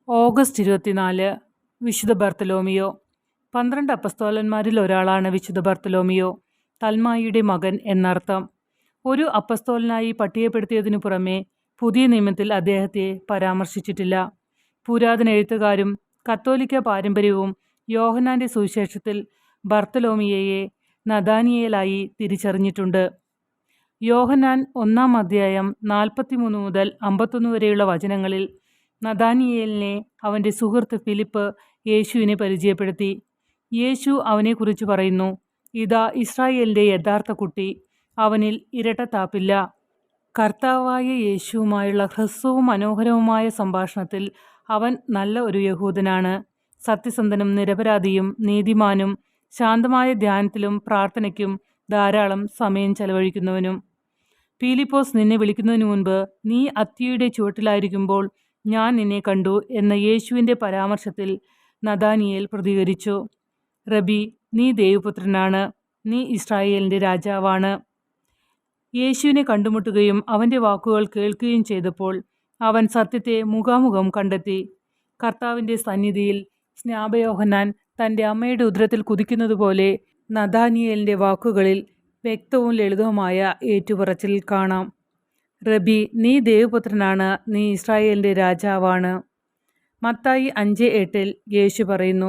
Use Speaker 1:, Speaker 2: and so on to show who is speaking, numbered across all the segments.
Speaker 1: August 24 വിശുദ്ധ ബർത്തലോമിയോ. 12 അപ്പസ്തോലന്മാരിൽ ഒരാളാണ് വിശുദ്ധ ബർത്തലോമിയോ. തൽമായിയുടെ മകൻ എന്നർത്ഥം. ഒരു അപ്പസ്തോലനായി പട്ടികപ്പെടുത്തിയതിനു പുറമെ പുതിയ നിയമത്തിൽ അദ്ദേഹത്തെ പരാമർശിച്ചിട്ടില്ല. പുരാതന എഴുത്തുകാരും കത്തോലിക്ക പാരമ്പര്യവും യോഹന്നാന്റെ സുവിശേഷത്തിൽ ബർത്തലോമിയയെ നഥാനിയേലായി തിരിച്ചറിഞ്ഞിട്ടുണ്ട്. യോഹന്നാൻ 1-ാം അധ്യായം 43 മുതൽ 51 വരെയുള്ള വചനങ്ങളിൽ നഥാനിയേലിനെ അവൻ്റെ സുഹൃത്ത് ഫിലിപ്പ് യേശുവിനെ പരിചയപ്പെടുത്തി. യേശു അവനെക്കുറിച്ച് പറയുന്നു, ഇതാ ഇസ്രായേലിൻ്റെ യഥാർത്ഥ കുട്ടി, അവനിൽ ഇരട്ടത്താപ്പില്ല. കർത്താവായ യേശുവുമായുള്ള ഹ്രസ്വവും മനോഹരവുമായ സംഭാഷണത്തിൽ അവൻ നല്ല ഒരു യഹൂദനാണ്. സത്യസന്ധനും നിരപരാധിയും നീതിമാനും ശാന്തമായ ധ്യാനത്തിലും പ്രാർത്ഥനയ്ക്കും ധാരാളം സമയം ചെലവഴിക്കുന്നവനും. പീലിപ്പോസ് നിന്നെ വിളിക്കുന്നതിനു മുൻപ് നീ അത്തിയുടെ ചുവട്ടിലായിരിക്കുമ്പോൾ ഞാൻ നിന്നെ കണ്ടു എന്ന യേശുവിൻ്റെ പരാമർശത്തിൽ നഥാനിയേൽ പ്രതികരിച്ചു, റബി, നീ ദൈവപുത്രനാണ്, നീ ഇസ്രായേലിൻ്റെ രാജാവാണ്. യേശുവിനെ കണ്ടുമുട്ടുകയും അവൻ്റെ വാക്കുകൾ കേൾക്കുകയും ചെയ്തപ്പോൾ അവൻ സത്യത്തെ മുഖാമുഖം കണ്ടെത്തി. കർത്താവിൻ്റെ സന്നിധിയിൽ സ്നാപയോഹന്നാൻ തൻ്റെ അമ്മയുടെ ഉദരത്തിൽ കുതിക്കുന്നത് പോലെ നഥാനിയേലിൻ്റെ വാക്കുകളിൽ വ്യക്തവും ലളിതവുമായ ഏറ്റുപറച്ചിൽ കാണാം. റബി, നീ ദൈവപുത്രനാണ്, നീ ഇസ്രായേലിൻ്റെ രാജാവാണ്. മത്തായി 5:8 യേശു പറയുന്നു,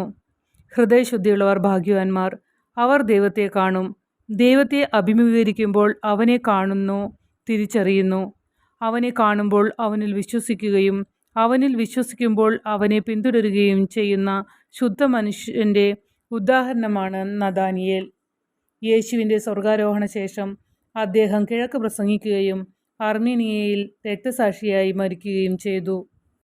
Speaker 1: ഹൃദയശുദ്ധിയുള്ളവർ ഭാഗ്യവാന്മാർ, അവർ ദൈവത്തെ കാണും. ദൈവത്തെ അഭിമുഖീകരിക്കുമ്പോൾ അവനെ കാണുന്നു, തിരിച്ചറിയുന്നു. അവനെ കാണുമ്പോൾ അവനിൽ വിശ്വസിക്കുകയും അവനിൽ വിശ്വസിക്കുമ്പോൾ അവനെ പിന്തുടരുകയും ചെയ്യുന്ന ശുദ്ധ മനുഷ്യൻ്റെ ഉദാഹരണമാണ് നഥാനിയേൽ. യേശുവിൻ്റെ സ്വർഗാരോഹണ ശേഷം അദ്ദേഹം കിഴക്ക് പ്രസംഗിക്കുകയും അർമീനിയയിൽ രക്തസാക്ഷിയായി മരിക്കുകയും ചെയ്തു.